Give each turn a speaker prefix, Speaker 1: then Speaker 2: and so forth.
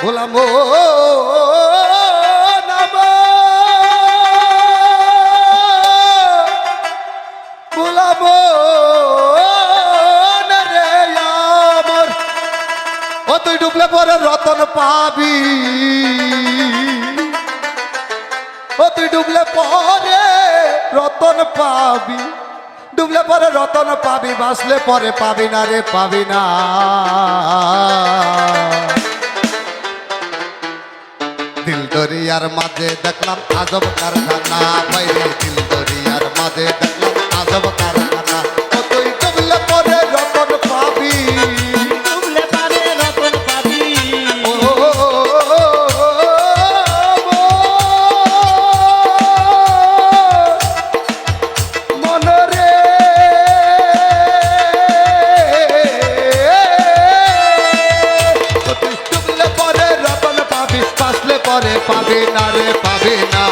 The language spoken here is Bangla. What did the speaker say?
Speaker 1: গোলাম নাম গোলাম রে আমার ও তুই ডুবলে পরে রতন পাবি ও তুই ডুবলে পরে রতন পাবি ডুবলে পরে রতন পাবি বাঁচলে পরে পাবি না রে পাবি না দিল দরিয়ার মাঝে দেখলাম আজব কারখানা বাইরে দিল দরিয়ার মাঝে দেখলাম আজব কারখানা ও তুই ডুবলে পরে রতন পাবি
Speaker 2: ডুবলে পরে রতন পাবি
Speaker 1: ও মনরে ও তুই ডুবলে পরে রতন পাবি বাঁচলে পরে পাবি না রে পাবি না